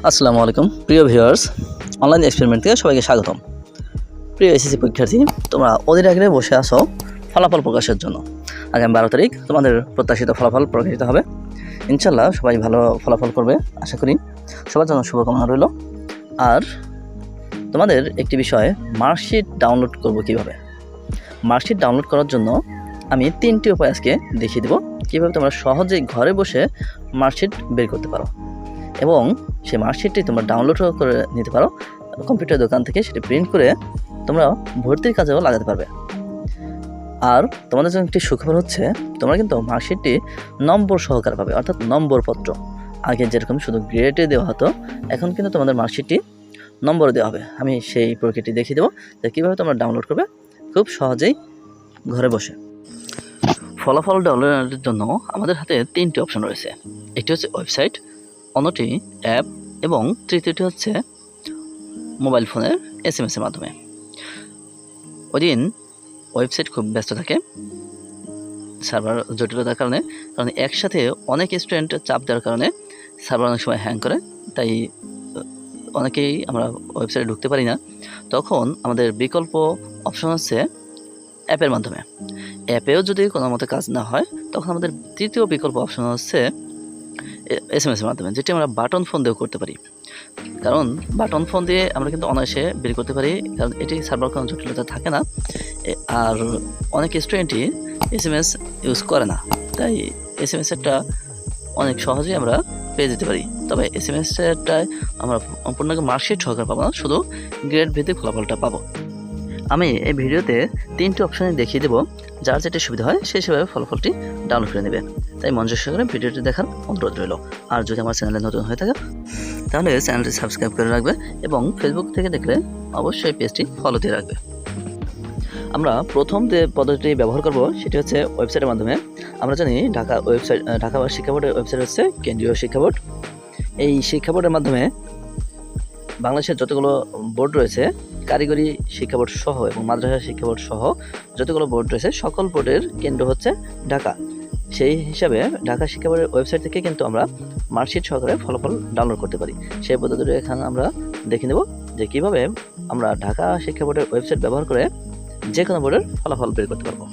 আসসালামু আলাইকুম প্রিয় ভিউয়ার্স, অনলাইন এক্সপেরিমেন্ট থেকে সবাইকে স্বাগতম। প্রিয় এসএসসি পরীক্ষার্থী, তোমরা অধীর আগ্রহে বসে আসো ফলাফল প্রকাশের জন্য। আগামী 12 তারিখ তোমাদের প্রত্যাশিত ফলাফল প্রকাশিত হবে। ইনশাল্লাহ সবাই ভালো ফলাফল করবে আশা করি। সবার জন্য শুভকামনা রইল। আর তোমাদের একটি বিষয়, মার্কশিট ডাউনলোড করব কিভাবে। মার্কশিট ডাউনলোড করার জন্য আমি 3টি উপায় আজকে দেখিয়ে দেবো কীভাবে তোমরা সহজেই ঘরে বসে মার্কশিট বের করতে পারো এবং সেই মার্কশিটটি তোমরা ডাউনলোড করে নিতে পারো কম্পিউটার দোকান থেকে। সেটি প্রিন্ট করে তোমরা ভর্তির কাজেও লাগাতে পারবে। আর তোমাদের জন্য একটি সুখবর হচ্ছে, তোমরা কিন্তু মার্কশিটটি নম্বর সহকারে পাবে, অর্থাৎ নম্বরপত্র। আগে যেরকম শুধু গ্রেডে দেওয়া হতো, এখন কিন্তু তোমাদের মার্কশিটটি নম্বর দেওয়া হবে। আমি সেই প্রক্রিয়াটি দেখিয়ে দেবো যে কীভাবে তোমরা ডাউনলোড করবে খুব সহজেই ঘরে বসে। ফলাফল ডাউনলোডের জন্য আমাদের হাতে 3টি অপশন রয়েছে। একটি হচ্ছে ওয়েবসাইট, অন্যটি অ্যাপ এবং তৃতীয়টি হচ্ছে মোবাইল ফোনের SMS এর মাধ্যমে। ওইদিন ওয়েবসাইট খুব ব্যস্ত থাকে সার্ভার জটিলতার কারণ একসাথে অনেক স্টুডেন্ট চাপ দেওয়ার কারণে সার্ভার অনেক সময় হ্যাং করে, তাই অনেকেই আমরা ওয়েবসাইটে ঢুকতে পারি না। তখন আমাদের বিকল্প অপশন হচ্ছে অ্যাপের মাধ্যমে। অ্যাপেও যদি কোনো মতে কাজ না হয়, তখন আমাদের তৃতীয় বিকল্প অপশন হচ্ছে SMS এর মাধ্যমে, যেটি আমরা বাটন ফোন দিয়েও করতে পারি। কারণ বাটন ফোন দিয়ে আমরা কিন্তু অনায়াসে বের করতে পারি, কারণ এটি সার্ভার কোনো জটিলতা থাকে না। আর অনেক স্টুডেন্টই SMS ইউজ করে না, তাই SMS-এরটা অনেক সহজেই আমরা পেয়ে যেতে পারি। তবে SMS-এরটায় আমরা সম্পূর্ণ মার্কশিট সহকারে পাবো না, শুধু গ্রেড ভিত্তিক ফলাফলটা পাবো। আমি এই ভিডিওতে 3টি অপশানে দেখিয়ে দেবো, যার যেটা সুবিধা হয় সেই হিসেবে ফলাফলটি ডাউনলোড করে নেবে। তাই মনোযোগ সহকারে ভিডিওটি দেখার অনুরোধ রইল। আর যদি আমার চ্যানেলে নতুন হয়ে থাকে তাহলে চ্যানেলটি সাবস্ক্রাইব করে রাখবে এবং ফেসবুক থেকে দেখলে অবশ্যই পেজটি ফলো দিয়ে রাখবে। আমরা প্রথম যে পদ্ধতিটি ব্যবহার করব সেটি হচ্ছে ওয়েবসাইটের মাধ্যমে। আমরা জানি ঢাকা শিক্ষা বোর্ডের ওয়েবসাইট হচ্ছে কেন্দ্রীয় শিক্ষা বোর্ড। এই শিক্ষা বোর্ডের মাধ্যমে বাংলাদেশের যতগুলো বোর্ড রয়েছে, কারিগরি শিক্ষা বোর্ড সহ এবং মাদ্রাসা শিক্ষা বোর্ড সহ যতগুলো বোর্ড রয়েছে, সকল বোর্ডের কেন্দ্র হচ্ছে ঢাকা। সেই হিসাবে ঢাকা শিক্ষা বোর্ডের ওয়েবসাইট থেকে কিন্তু আমরা মার্কশিট সহকারে ফলাফল ডাউনলোড করতে পারি। সেই পদ্ধতিটি এখানে আমরা দেখে নেব যে কীভাবে আমরা ঢাকা শিক্ষা বোর্ডের ওয়েবসাইট ব্যবহার করে যে কোনো বোর্ডের ফলাফল বের করতে পারবো।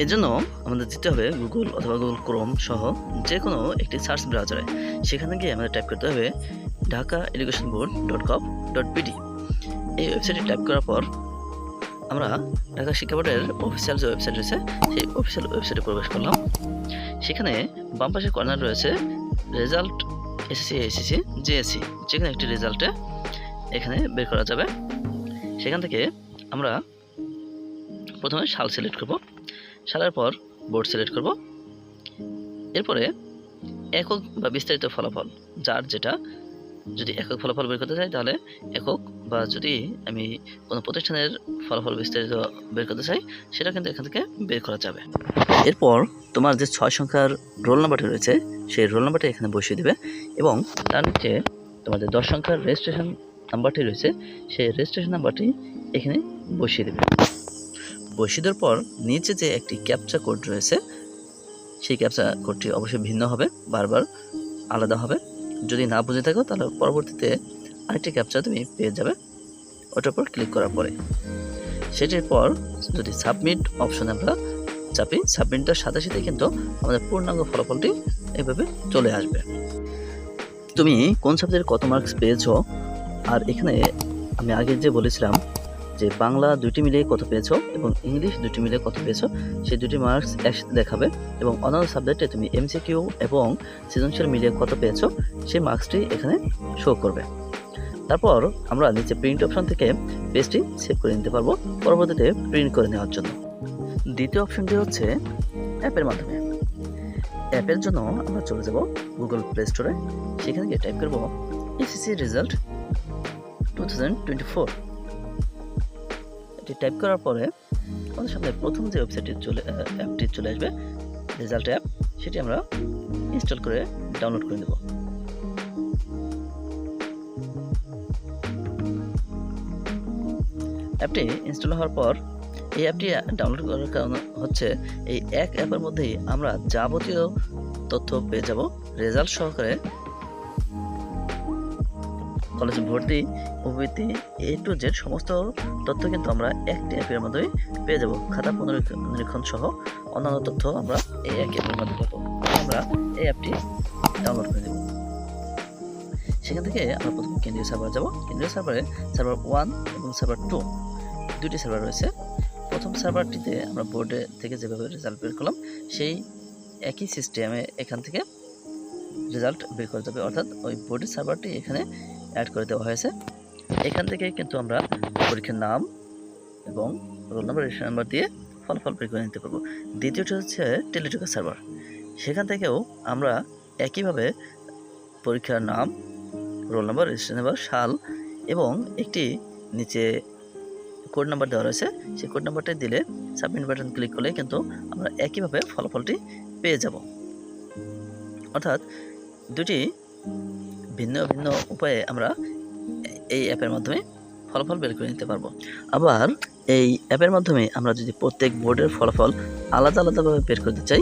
এর জন্য আমাদের যেতে হবে গুগল অথবা গুগল ক্রোম সহ যে কোনো একটি সার্চ ব্রাউজারে। সেখানে গিয়ে আমাদের টাইপ করতে হবে dhakaeducationboard.gov.bd। এই ওয়েবসাইটে টাইপ করার পর আমরা ঢাকা শিক্ষা বোর্ডের অফিসিয়াল যে ওয়েবসাইট রয়েছে সেই অফিসিয়াল ওয়েবসাইটে প্রবেশ করলাম। সেখানে বাম পাশে কর্নার রয়েছে রেজাল্ট SSC JSC, যেখানে একটি রেজাল্টে এখানে বের করা যাবে। সেখান থেকে আমরা প্রথমে সাল সিলেক্ট করব, সালের পর বোর্ড সিলেক্ট করব। এরপরে একক বা বিস্তারিত ফলাফল, যার যেটা, যদি একক ফলাফল বের করতে চাই তাহলে একক, বা যদি আমি কোনো প্রতিষ্ঠানের ফলাফল বিস্তারিত বের করতে চাই সেটা কিন্তু এখান থেকে বের করা যাবে। এরপর তোমার যে 6 সংখ্যার রোল নাম্বারটি রয়েছে সেই রোল নাম্বারটি এখানে বসিয়ে দেবে এবং তার নিচে তোমাদের 10 সংখ্যার রেজিস্ট্রেশন নাম্বারটি রয়েছে সেই রেজিস্ট্রেশন নাম্বারটি এখানে বসিয়ে দেবে। বসিয়ে দেওয়ার পর নিচে যে একটি ক্যাপচা কোড রয়েছে সেই ক্যাপচা কোডটি অবশ্যই ভিন্ন হবে, বারবার আলাদা হবে। যদি না বুঝে থাকো তাহলে পরবর্তীতে আরেকটি ক্যাপচা তুমি পেয়ে যাবে, ওটার উপর ক্লিক করার পরে। সেটির পর যদি সাবমিট অপশনে আমরা চাপি, সাবমিটের সাথে সাথে কিন্তু আমাদের পূর্ণাঙ্গ ফলাফলটি এভাবে চলে আসবে। তুমি কোন সাবজেক্টে কত মার্কস পেয়েছো, আর এখানে আমি আগে যে বলেছিলাম যে বাংলা 2টি মিলিয়ে কত পেয়েছো এবং ইংলিশ 2টি মিলিয়ে কত পেয়েছো, সেই 2টি মার্কস একসাথে দেখাবে এবং অন্যান্য সাবজেক্টে তুমি MCQ এবং সৃজনশীল মিলিয়ে কত পেয়েছো সেই মার্কসটি এখানে শো করবে। তারপর আমরা নিচে প্রিন্ট অপশন থেকে পেজটি সেভ করে নিতে পারবো পরবর্তীতে প্রিন্ট করে নেওয়ার জন্য। দ্বিতীয় অপশনটি হচ্ছে অ্যাপের মাধ্যমে। অ্যাপের জন্য আমরা চলে যাব গুগল প্লে স্টোরে। সেখানে গিয়ে টাইপ করব SSC রেজাল্ট 2024। এটি টাইপ করার পরে আমাদের সামনে প্রথম যে অ্যাপটি চলে আসবে, রেজাল্ট অ্যাপ, সেটি আমরা ইনস্টল করে ডাউনলোড করে নেব। অ্যাপটি ইনস্টল হওয়ার পর এই অ্যাপটি ডাউনলোড করার কারণ হচ্ছে এই এক অ্যাপের মধ্যেই আমরা যাবতীয় তথ্য পেয়ে যাব রেজাল্ট সহকারে। কলেজ ভর্তি উপবৃত্তি A to Z সমস্ত তথ্য কিন্তু আমরা একটি অ্যাপের মাধ্যমে পেয়ে যাব। খাতা পুনরীক্ষণ সহ অন্যান্য তথ্য আমরা এই একই অ্যাপের মাধ্যমে পাবো। আমরা এই অ্যাপটি ডাউনলোড করে নেব। সেখান থেকে আমরা প্রথমে কেন্দ্রীয় সার্ভার যাব। কেন্দ্রীয় সার্ভারে সার্ভার 1 এবং সার্ভার 2 দুটি সার্ভার রয়েছে। প্রথম সার্ভারটিতে আমরা বোর্ডে থেকে যেভাবে রেজাল্ট বের করলাম সেই একই সিস্টেমে এখান থেকে রেজাল্ট বের করে যাবে, অর্থাৎ ওই বোর্ডের সার্ভারটি এখানে অ্যাড করে দেওয়া হয়েছে। এখান থেকে কিন্তু আমরা পরীক্ষার নাম এবং রোল নাম্বার, রেজিস্ট্রেশন নাম্বার দিয়ে ফলাফল বের করে নিতে পারবো। দ্বিতীয়টি হচ্ছে টেলিটকের সার্ভার। সেখান থেকেও আমরা একইভাবে পরীক্ষার নাম, রোল নাম্বার, রেজিস্ট্রেশন নাম্বার, সাল এবং একটি নিচে কোড নাম্বার দেওয়া রয়েছে, সেই কোড নাম্বারটা দিলে সাবমিট বাটন ক্লিক করলে কিন্তু আমরা একইভাবে ফলাফলটি পেয়ে যাব। অর্থাৎ দুটি ভিন্ন ভিন্ন উপায়ে আমরা এই অ্যাপের মাধ্যমে ফলাফল বের করে নিতে পারবো। আবার এই অ্যাপের মাধ্যমে আমরা যদি প্রত্যেক বোর্ডের ফলাফল আলাদা আলাদাভাবে বের করতে চাই,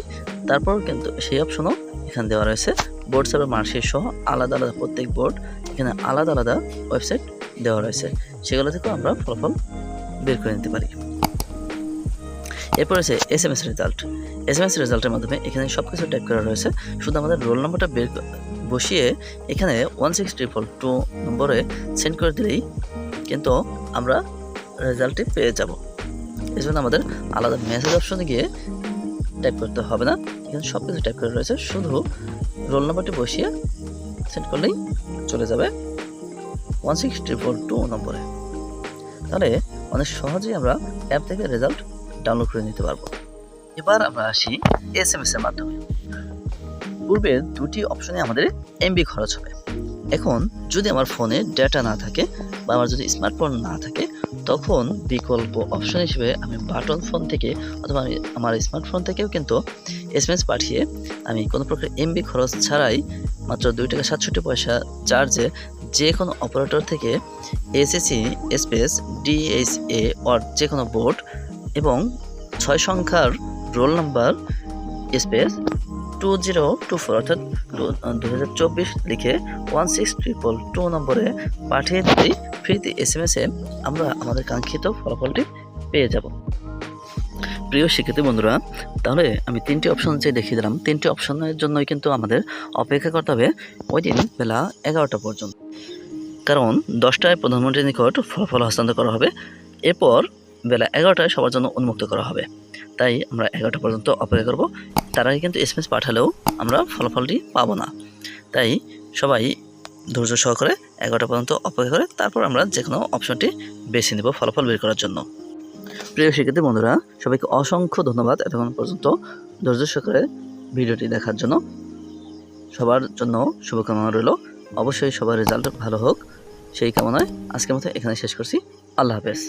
তারপর কিন্তু সেই অপশনও এখানে দেওয়া রয়েছে। বোর্ড সার্ভার মার্কশিট সহ আলাদা আলাদা প্রত্যেক বোর্ড এখানে আলাদা আলাদা ওয়েবসাইট দেওয়া রয়েছে, সেগুলো থেকেও আমরা ফলাফল বের করে নিতে পারি। এরপর আছে SMS রেজাল্ট। SMS রেজাল্টের মাধ্যমে এখানে সব কিছু টাইপ করা রয়েছে, শুধু আমাদের রোল নাম্বারটা বসিয়ে এখানে 16342 নম্বরে সেন্ড করে দিলেই কিন্তু আমরা রেজাল্টটি পেয়ে যাব। এই জন্য আমাদের আলাদা মেসেজ অপশনে গিয়ে টাইপ করতে হবে না, এখানে সব কিছু টাইপ করা রয়েছে, শুধু রোল নাম্বারটি বসিয়ে সেন্ড করলেই চলে যাবে 16342 নম্বরে। তাহলে অনেক সহজেই আমরা অ্যাপ থেকে রেজাল্ট ডাউনলোড করে নিতে পারবো। এবার আমরা আসি SMS এর মাধ্যমে। পূর্বের দুটি অপশনে আমাদের MB খরচ হবে। এখন যদি আমার ফোনে ডেটা না থাকে বা আমার যদি স্মার্টফোন না থাকে, তখন বিকল্প অপশন হিসেবে আমি বাটন ফোন থেকে অথবা আমি আমার স্মার্টফোন থেকেও কিন্তু SMS পাঠিয়ে আমি কোনো প্রকার MB খরচ ছাড়াই মাত্র 2 টাকা 67 পয়সা চার্জে যে কোনো অপারেটর থেকে SSC স্পেস DHA অর যে কোনো বোর্ড এবং 6 সংখ্যার রোল নাম্বার স্পেস 2024 অর্থাৎ 2024 লিখে 16342 নম্বরে পাঠিয়ে দিলেই ফ্রিতে SMS এ আমরা আমাদের কাঙ্ক্ষিত ফলাফলটি পেয়ে যাব। প্রিয় শিক্ষার্থী বন্ধুরা, তাহলে আমি 3টি অপশন যে দেখিয়ে দিলাম, 3টি অপশনের জন্যই কিন্তু আমাদের অপেক্ষা করতে হবে ওই দিন বেলা 11টা পর্যন্ত, কারণ 10টায় প্রধানমন্ত্রীর নিকট ফলাফল হস্তান্তর করা হবে, এরপর বেলা 11টায় সবার জন্য উন্মুক্ত করা হবে। তাই আমরা 11টা পর্যন্ত অপেক্ষা করব। তার আগে কিন্তু SMS পাঠালেও আমরা ফলাফলটি পাবো না। তাই সবাই ধৈর্য সহকারে 11টা পর্যন্ত অপেক্ষা করে তারপর আমরা যে কোনো অপশনটি বেছে নেব ফলাফল বের করার জন্য। প্রিয় শিক্ষার্থী বন্ধুরা, সবাইকে অসংখ্য ধন্যবাদ এতক্ষণ পর্যন্ত ধৈর্য সহকারে ভিডিওটি দেখার জন্য। সবার জন্য শুভকামনা রইল। অবশ্যই সবার রেজাল্ট ভালো হোক সেই কামনায় আজকের মতো এখানে শেষ করছি। আল্লাহ হাফেজ।